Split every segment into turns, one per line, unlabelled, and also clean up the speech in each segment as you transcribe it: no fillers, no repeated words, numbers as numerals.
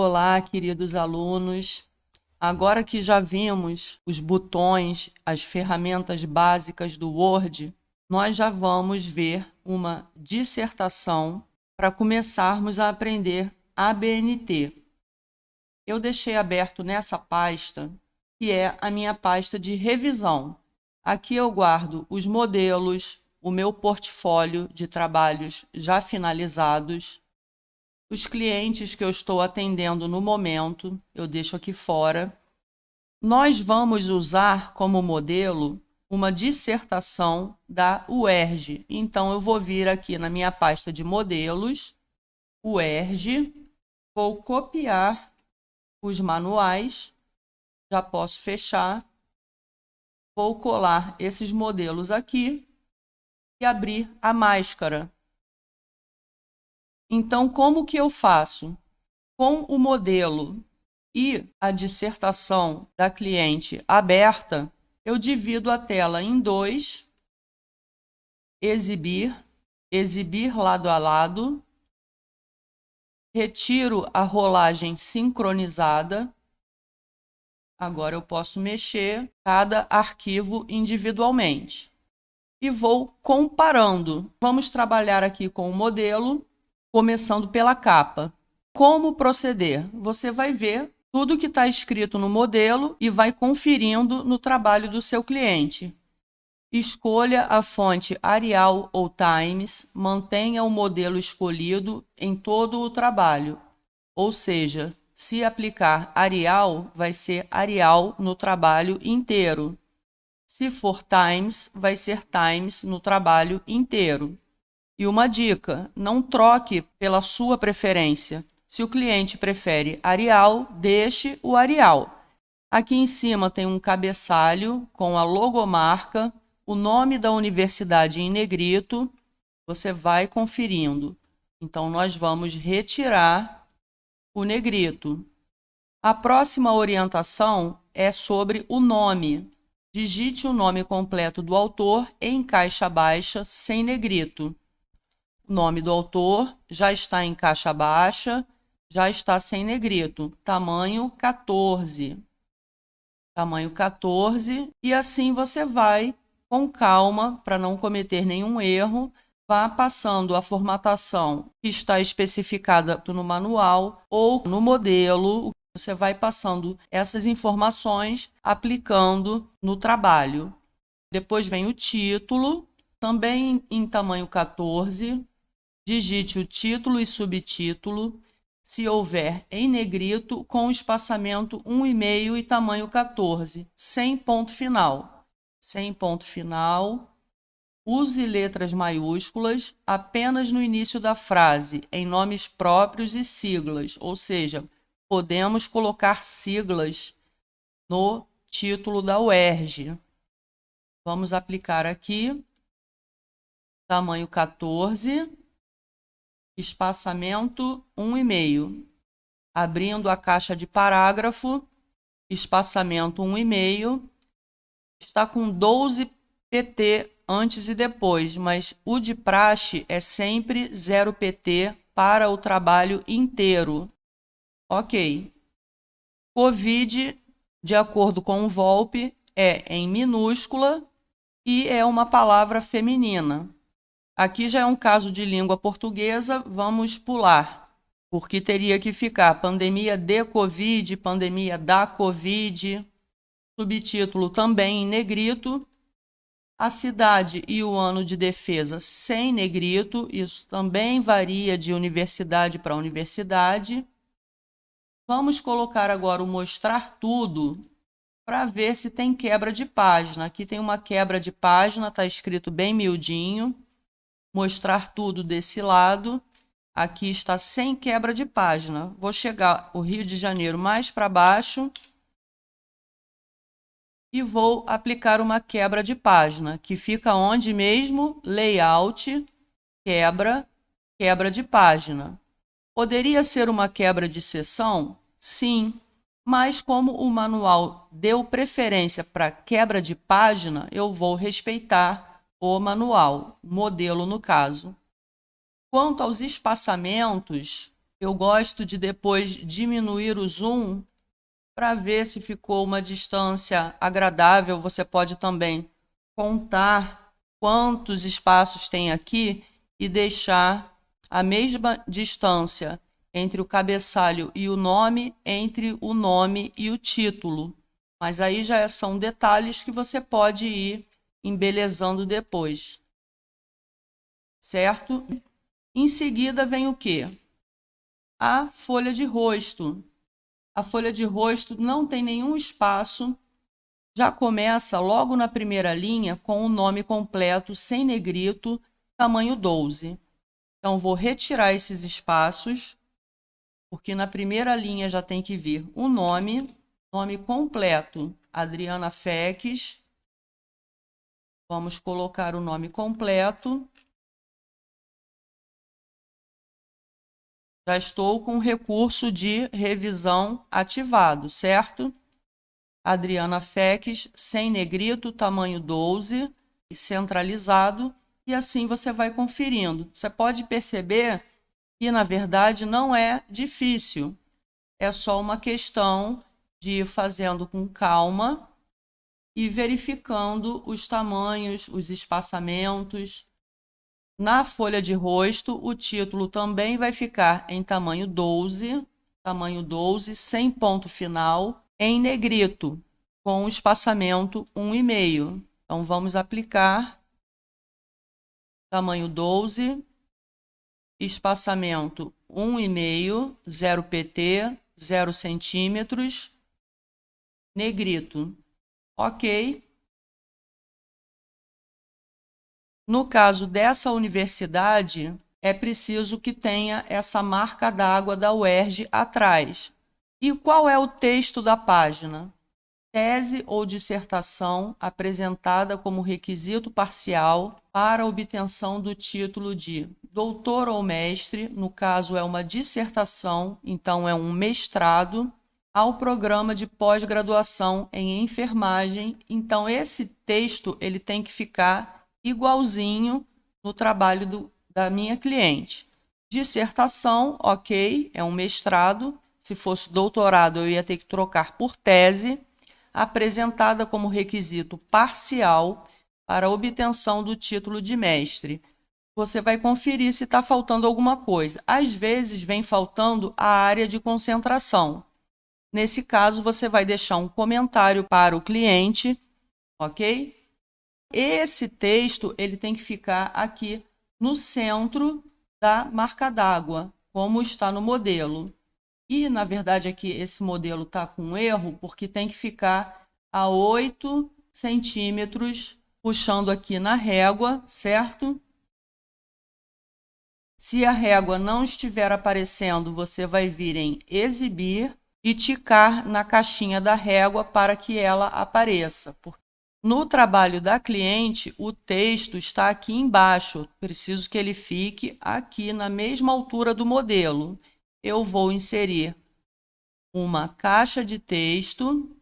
Olá, queridos alunos. Agora que já vimos os botões, as ferramentas básicas do Word, nós já vamos ver uma dissertação para começarmos a aprender ABNT. Eu deixei aberto nessa pasta, que é a minha pasta de revisão. Aqui eu guardo os modelos, o meu portfólio de trabalhos já finalizados, os clientes que eu estou atendendo no momento, eu deixo aqui fora. Nós vamos usar como modelo uma dissertação da UERJ. Então, eu vou vir aqui na minha pasta de modelos, UERJ, vou copiar os manuais, já posso fechar, vou colar esses modelos aqui e abrir a máscara. Então, como que eu faço? Com o modelo e a dissertação da cliente aberta, eu divido a tela em dois, exibir, exibir lado a lado, retiro a rolagem sincronizada. Agora eu posso mexer cada arquivo individualmente. E vou comparando. Vamos trabalhar aqui com o modelo, começando pela capa. Como proceder? Você vai ver tudo que está escrito no modelo e vai conferindo no trabalho do seu cliente. Escolha a fonte Arial ou Times, mantenha o modelo escolhido em todo o trabalho. Ou seja, se aplicar Arial, vai ser Arial no trabalho inteiro. Se for Times, vai ser Times no trabalho inteiro. E uma dica, não troque pela sua preferência. Se o cliente prefere Arial, deixe o Arial. Aqui em cima tem um cabeçalho com a logomarca, o nome da universidade em negrito. Você vai conferindo. Então, nós vamos retirar o negrito. A próxima orientação é sobre o nome. Digite o nome completo do autor em caixa baixa, sem negrito. O nome do autor já está em caixa baixa, já está sem negrito, tamanho 14. Tamanho 14, e assim você vai, com calma, para não cometer nenhum erro, vá passando a formatação que está especificada no manual ou no modelo. Você vai passando essas informações, aplicando no trabalho. Depois vem o título, também em tamanho 14. Digite o título e subtítulo, se houver em negrito, com espaçamento 1,5 e tamanho 14, sem ponto final. Sem ponto final. Use letras maiúsculas apenas no início da frase, em nomes próprios e siglas, ou seja, podemos colocar siglas no título da UERJ. Vamos aplicar aqui, tamanho 14, espaçamento 1,5. Abrindo a caixa de parágrafo, espaçamento 1,5. Está com 12 pt antes e depois, mas o de praxe é sempre 0 pt para o trabalho inteiro. Ok. Covid, de acordo com o Volpe, é em minúscula e é uma palavra feminina. Aqui já é um caso de língua portuguesa, vamos pular, porque teria que ficar pandemia de Covid, pandemia da Covid, subtítulo também em negrito, a cidade e o ano de defesa sem negrito, isso também varia de universidade para universidade. Vamos colocar agora o mostrar tudo para ver se tem quebra de página. Aqui tem uma quebra de página, está escrito bem miudinho. Mostrar tudo desse lado, aqui está sem quebra de página. Vou chegar o Rio de Janeiro mais para baixo e vou aplicar uma quebra de página, que fica onde mesmo? Layout, quebra, quebra de página. Poderia ser uma quebra de seção? Sim, mas como o manual deu preferência para quebra de página, eu vou respeitar o manual, modelo no caso. Quanto aos espaçamentos, Eu gosto de depois diminuir o zoom para ver se ficou uma distância agradável. Você pode também contar quantos espaços tem aqui e deixar a mesma distância entre o cabeçalho e o nome, entre o nome e o título. Mas aí já são detalhes que você pode ir embelezando depois. Certo? Em seguida vem o quê? A folha de rosto. A folha de rosto não tem nenhum espaço, já começa logo na primeira linha com o nome completo, sem negrito, tamanho 12. Então, vou retirar esses espaços, porque na primeira linha já tem que vir o nome completo, Adriana Feques. Vamos colocar o nome completo. Já estou com o recurso de revisão ativado, certo? Adriana Feques, sem negrito, tamanho 12, centralizado, e assim você vai conferindo. Você pode perceber que, na verdade, não é difícil. É só uma questão de ir fazendo com calma e verificando os tamanhos, os espaçamentos. Na folha de rosto, o título também vai ficar em tamanho 12, sem ponto final, em negrito, com o espaçamento 1,5. Então, vamos aplicar tamanho 12, espaçamento 1,5, 0 pt, 0 centímetros, negrito. Ok. No caso dessa universidade, é preciso que tenha essa marca d'água da UERJ atrás. E qual é o texto da página? Tese ou dissertação apresentada como requisito parcial para a obtenção do título de doutor ou mestre, no caso é uma dissertação, então é um mestrado, ao programa de pós-graduação em enfermagem. Então esse texto ele tem que ficar igualzinho no trabalho da minha cliente. Dissertação, ok, é um mestrado. Se fosse doutorado, eu ia ter que trocar por tese, apresentada como requisito parcial para a obtenção do título de mestre. Você vai conferir se está faltando alguma coisa. Às vezes, vem faltando a área de concentração. Nesse caso, você vai deixar um comentário para o cliente, ok? Esse texto ele tem que ficar aqui no centro da marca d'água, como está no modelo. E, na verdade, aqui esse modelo está com erro, porque tem que ficar a 8 centímetros, puxando aqui na régua, certo? Se a régua não estiver aparecendo, você vai vir em exibir e ticar na caixinha da régua para que ela apareça. No trabalho da cliente, o texto está aqui embaixo. Preciso que ele fique aqui na mesma altura do modelo. Eu vou inserir uma caixa de texto.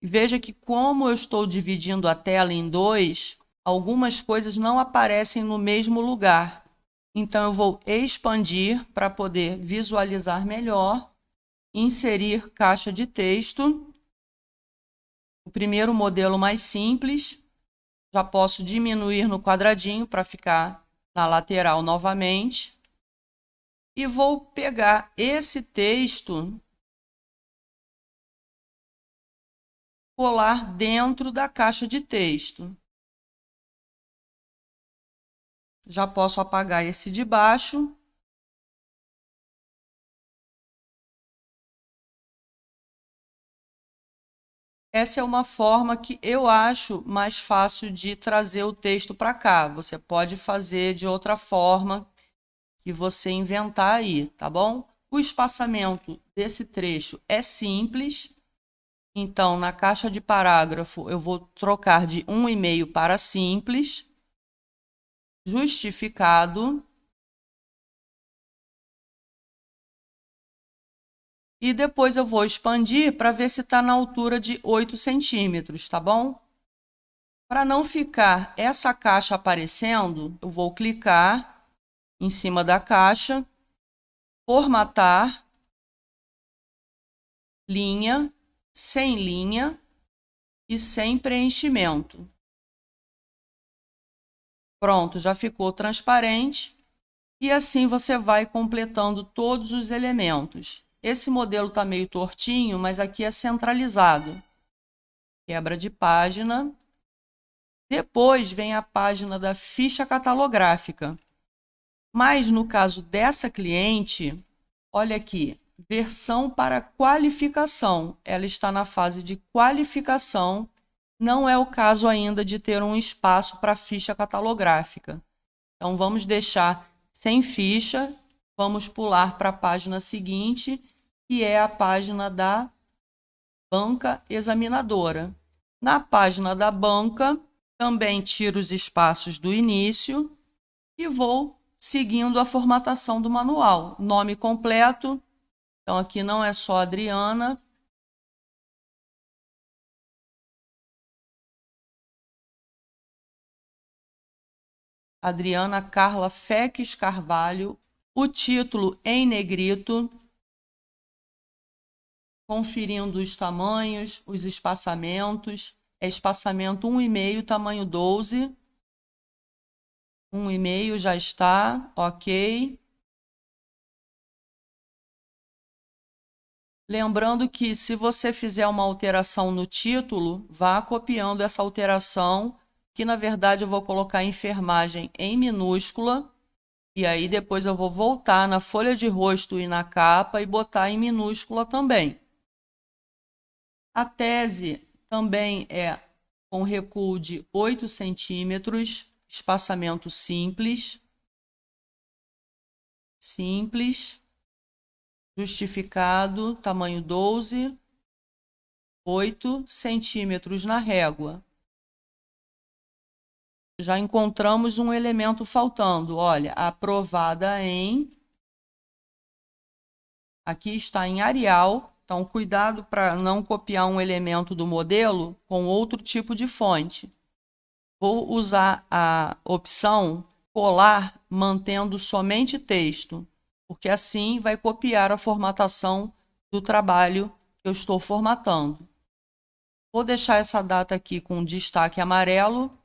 Veja que, como eu estou dividindo a tela em dois, algumas coisas não aparecem no mesmo lugar. Então, eu vou expandir para poder visualizar melhor, inserir caixa de texto. O primeiro modelo mais simples, já posso diminuir no quadradinho para ficar na lateral novamente. E vou pegar esse texto, colar dentro da caixa de texto. Já posso apagar esse de baixo. Essa é uma forma que eu acho mais fácil de trazer o texto para cá. Você pode fazer de outra forma que você inventar aí, tá bom? O espaçamento desse trecho é simples. Então, na caixa de parágrafo, eu vou trocar de 1,5 para simples. Justificado. E depois eu vou expandir para ver se está na altura de 8 centímetros, tá bom? Para não ficar essa caixa aparecendo, eu vou clicar em cima da caixa, formatar, linha, sem linha e sem preenchimento. Pronto, já ficou transparente. E assim você vai completando todos os elementos. Esse modelo está meio tortinho, mas aqui é centralizado. Quebra de página. Depois vem a página da ficha catalográfica. Mas no caso dessa cliente, olha aqui, versão para qualificação. Ela está na fase de qualificação. Não é o caso ainda de ter um espaço para ficha catalográfica. Então, vamos deixar sem ficha, vamos pular para a página seguinte, que é a página da banca examinadora. Na página da banca, também tiro os espaços do início e vou seguindo a formatação do manual. Nome completo, então aqui não é só Adriana. Adriana Carla Feques Carvalho, o título em negrito, conferindo os tamanhos, os espaçamentos, é espaçamento 1,5, tamanho 12, 1,5 já está, ok. Lembrando que se você fizer uma alteração no título, vá copiando essa alteração, que na verdade eu vou colocar enfermagem em minúscula, e aí depois eu vou voltar na folha de rosto e na capa e botar em minúscula também. A tese também é com recuo de 8 centímetros, espaçamento simples, justificado, tamanho 12, 8 centímetros na régua. Já encontramos um elemento faltando, olha, aprovada em... Aqui está em Arial, então cuidado para não copiar um elemento do modelo com outro tipo de fonte. Vou usar a opção colar mantendo somente texto, porque assim vai copiar a formatação do trabalho que eu estou formatando. Vou deixar essa data aqui com destaque amarelo,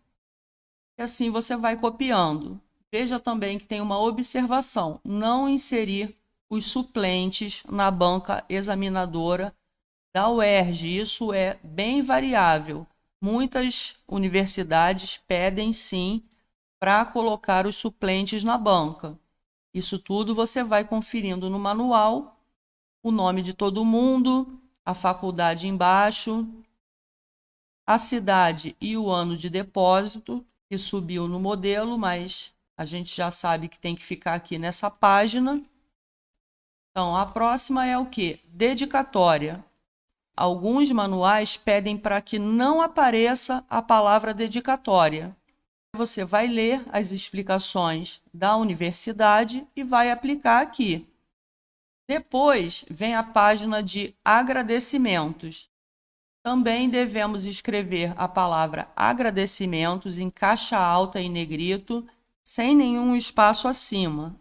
e assim você vai copiando. Veja também que tem uma observação: não inserir os suplentes na banca examinadora da UERJ. Isso é bem variável. Muitas universidades pedem sim para colocar os suplentes na banca. Isso tudo você vai conferindo no manual, o nome de todo mundo, a faculdade embaixo, a cidade e o ano de depósito, que subiu no modelo, mas a gente já sabe que tem que ficar aqui nessa página. Então, a próxima é o quê? Dedicatória. Alguns manuais pedem para que não apareça a palavra dedicatória. Você vai ler as explicações da universidade e vai aplicar aqui. Depois vem a página de agradecimentos. Também devemos escrever a palavra agradecimentos em caixa alta em negrito, sem nenhum espaço acima.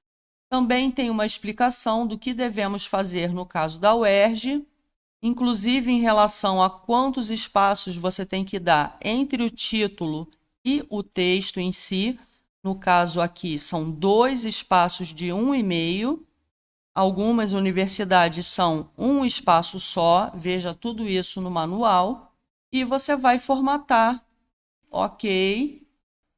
Também tem uma explicação do que devemos fazer no caso da UERJ, inclusive em relação a quantos espaços você tem que dar entre o título e o texto em si. No caso aqui, são 2 espaços de 1,5. Algumas universidades são um espaço só, veja tudo isso no manual. E você vai formatar, ok.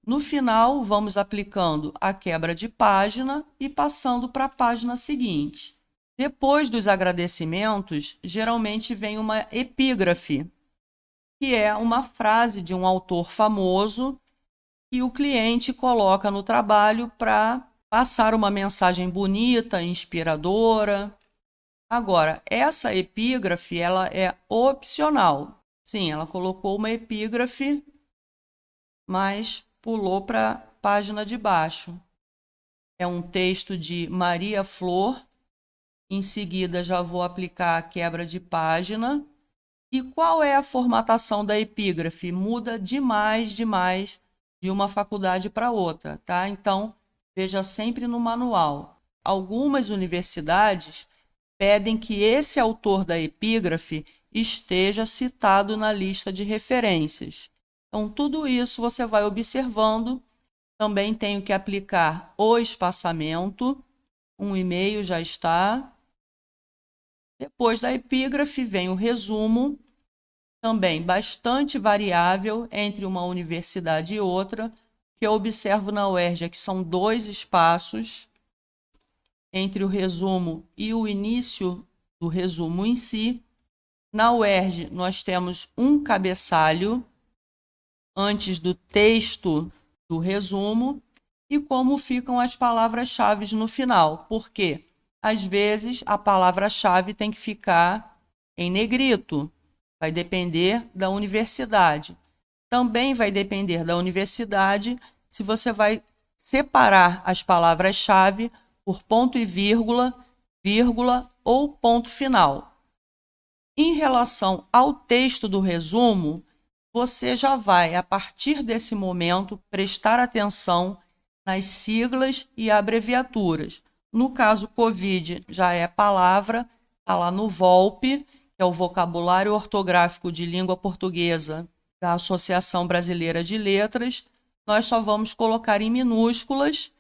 No final, vamos aplicando a quebra de página e passando para a página seguinte. Depois dos agradecimentos, geralmente vem uma epígrafe, que é uma frase de um autor famoso que o cliente coloca no trabalho para passar uma mensagem bonita, inspiradora. Agora, essa epígrafe, ela é opcional. Sim, ela colocou uma epígrafe, mas pulou para a página de baixo. É um texto de Maria Flor. Em seguida, já vou aplicar a quebra de página. E qual é a formatação da epígrafe? Muda demais de uma faculdade para outra, tá? Então, veja sempre no manual. algumas universidades pedem que esse autor da epígrafe esteja citado na lista de referências. Então, tudo isso você vai observando. Também tenho que aplicar o espaçamento. 1,5 já está. Depois da epígrafe vem o resumo, também bastante variável entre uma universidade e outra, que eu observo na UERJ que são 2 espaços entre o resumo e o início do resumo em si. Na UERJ, nós temos um cabeçalho antes do texto do resumo e como ficam as palavras-chave no final, porque às vezes a palavra-chave tem que ficar em negrito, vai depender da universidade. Também vai depender da universidade se você vai separar as palavras-chave por ponto e vírgula, vírgula ou ponto final. Em relação ao texto do resumo, você já vai, a partir desse momento, prestar atenção nas siglas e abreviaturas. No caso COVID, já é palavra, está lá no VOLP, que é o Vocabulário Ortográfico de Língua Portuguesa da Associação Brasileira de Letras. Nós só vamos colocar em minúsculas.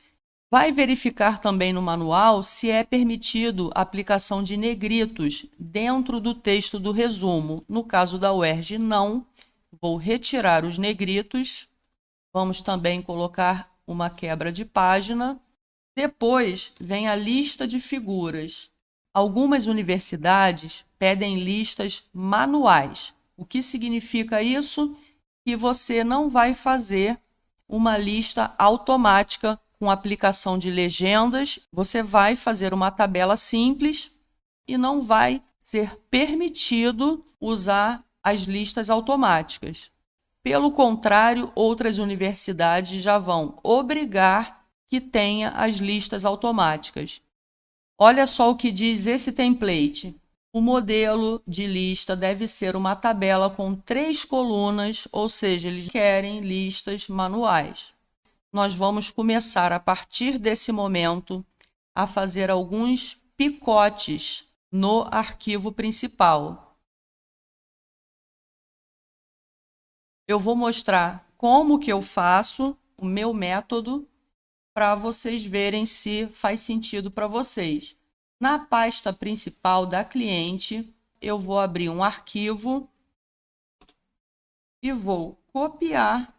Vai verificar também no manual se é permitido a aplicação de negritos dentro do texto do resumo. No caso da UERJ, não. Vou retirar os negritos. Vamos também colocar uma quebra de página. Depois vem a lista de figuras. Algumas universidades pedem listas manuais. O que significa isso? Que você não vai fazer uma lista automática com aplicação de legendas. Você vai fazer uma tabela simples e não vai ser permitido usar as listas automáticas. Pelo contrário, outras universidades já vão obrigar que tenha as listas automáticas. Olha só o que diz esse template. O modelo de lista deve ser uma tabela com 3 colunas, ou seja, eles querem listas manuais. Nós vamos começar, a partir desse momento, a fazer alguns picotes no arquivo principal. Eu vou mostrar como que eu faço o meu método para vocês verem se faz sentido para vocês. Na pasta principal da cliente, eu vou abrir um arquivo e vou copiar.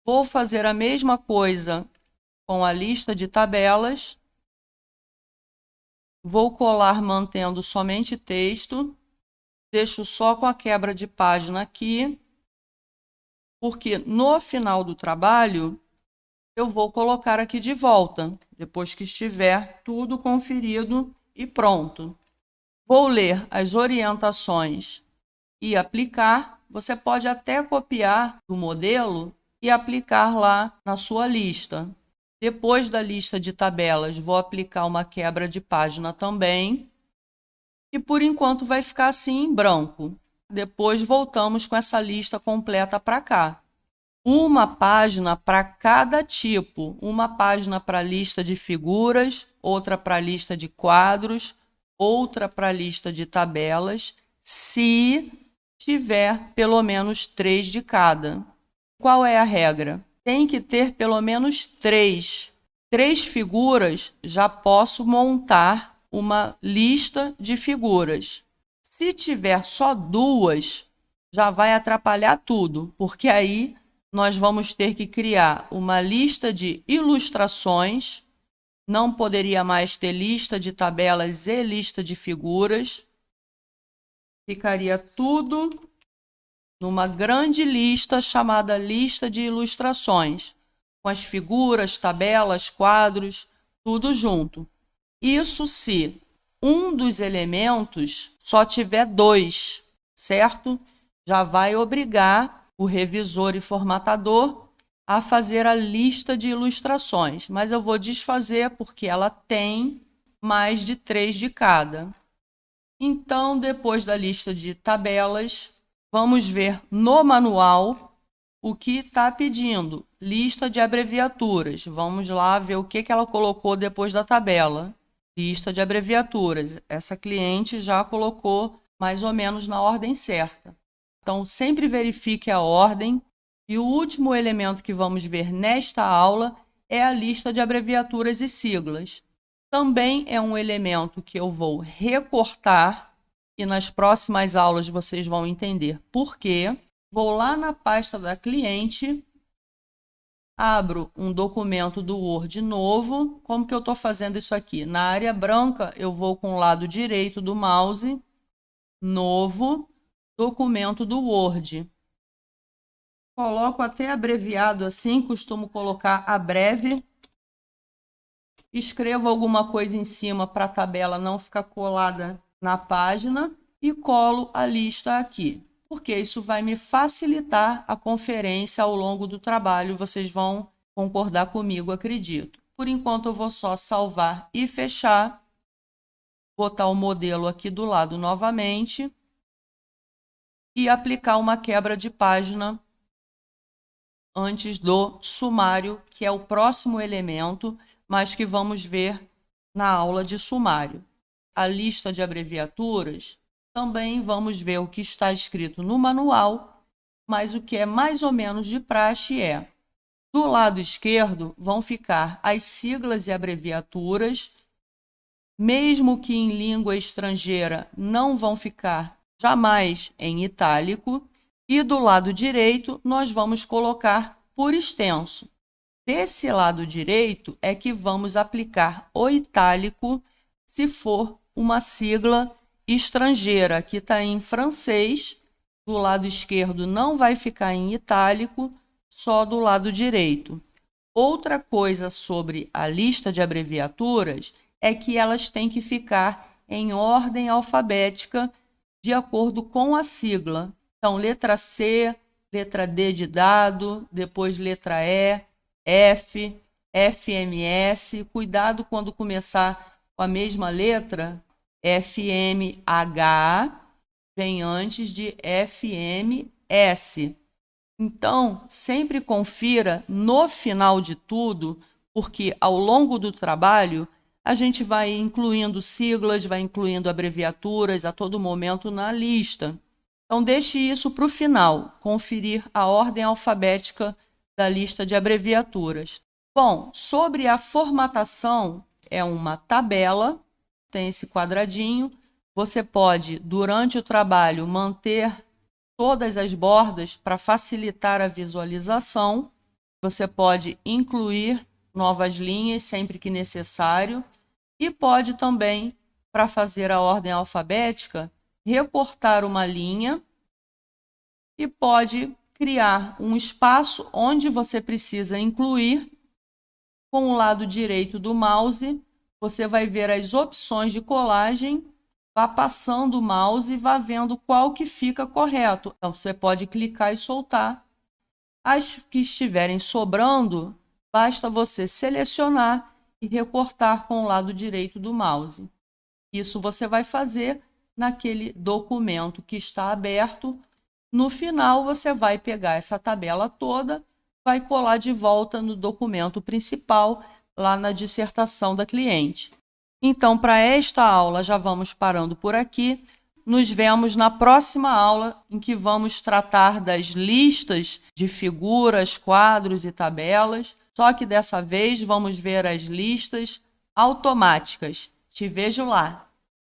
Vou fazer a mesma coisa com a lista de tabelas. Vou colar mantendo somente texto. Deixo só com a quebra de página aqui, porque no final do trabalho eu vou colocar aqui de volta, depois que estiver tudo conferido e pronto. Vou ler as orientações e aplicar. Você pode até copiar do modelo e aplicar lá na sua lista. Depois da lista de tabelas, vou aplicar uma quebra de página também. E por enquanto vai ficar assim em branco. Depois voltamos com essa lista completa para cá. Uma página para cada tipo. Uma página para a lista de figuras, outra para a lista de quadros, outra para a lista de tabelas, se tiver pelo menos 3 de cada. Qual é a regra? Tem que ter pelo menos 3. 3 figuras, já posso montar uma lista de figuras. Se tiver só 2, já vai atrapalhar tudo, porque aí nós vamos ter que criar uma lista de ilustrações. Não poderia mais ter lista de tabelas e lista de figuras. Ficaria tudo numa grande lista chamada lista de ilustrações, com as figuras, tabelas, quadros, tudo junto. Isso se um dos elementos só tiver 2, certo? Já vai obrigar o revisor e formatador a fazer a lista de ilustrações, mas eu vou desfazer porque ela tem mais de 3 de cada. Então, depois da lista de tabelas, vamos ver no manual o que está pedindo. Lista de abreviaturas. Vamos lá ver o que ela colocou depois da tabela. Lista de abreviaturas. Essa cliente já colocou mais ou menos na ordem certa. Então, sempre verifique a ordem. E o último elemento que vamos ver nesta aula é a lista de abreviaturas e siglas. Também é um elemento que eu vou recortar e nas próximas aulas vocês vão entender por quê. Vou lá na pasta da cliente, abro um documento do Word novo. Como que eu estou fazendo isso aqui? Na área branca, eu vou com o lado direito do mouse, novo, documento do Word. Coloco até abreviado assim, costumo colocar abreve. Escrevo alguma coisa em cima para a tabela não ficar colada na página e colo a lista aqui, porque isso vai me facilitar a conferência ao longo do trabalho. Vocês vão concordar comigo, acredito. Por enquanto, eu vou só salvar e fechar, botar o modelo aqui do lado novamente e aplicar uma quebra de página antes do sumário, que é o próximo elemento, mas que vamos ver na aula de sumário. A lista de abreviaturas, também vamos ver o que está escrito no manual, mas o que é mais ou menos de praxe é, do lado esquerdo vão ficar as siglas e abreviaturas, mesmo que em língua estrangeira não vão ficar jamais em itálico, e do lado direito nós vamos colocar por extenso. Desse lado direito é que vamos aplicar o itálico se for uma sigla estrangeira. Aqui está em francês, do lado esquerdo não vai ficar em itálico, só do lado direito. Outra coisa sobre a lista de abreviaturas é que elas têm que ficar em ordem alfabética de acordo com a sigla. Então, letra C, letra D de dado, depois letra E, F, FMS. Cuidado quando começar com a mesma letra, FMH vem antes de FMS. Então, sempre confira no final de tudo, porque ao longo do trabalho a gente vai incluindo siglas, vai incluindo abreviaturas a todo momento na lista. Então, deixe isso para o final, conferir a ordem alfabética da lista de abreviaturas. Bom, sobre a formatação, é uma tabela, tem esse quadradinho. Você pode, durante o trabalho, manter todas as bordas para facilitar a visualização. Você pode incluir novas linhas sempre que necessário e pode também, para fazer a ordem alfabética, recortar uma linha e pode criar um espaço onde você precisa incluir. Com o lado direito do mouse, você vai ver as opções de colagem, vá passando o mouse e vá vendo qual que fica correto. Então, você pode clicar e soltar. As que estiverem sobrando, basta você selecionar e recortar com o lado direito do mouse. Isso você vai fazer naquele documento que está aberto. No final, você vai pegar essa tabela toda, vai colar de volta no documento principal, lá na dissertação da cliente. Então, para esta aula, já vamos parando por aqui. Nos vemos na próxima aula, em que vamos tratar das listas de figuras, quadros e tabelas, só que dessa vez vamos ver as listas automáticas. Te vejo lá!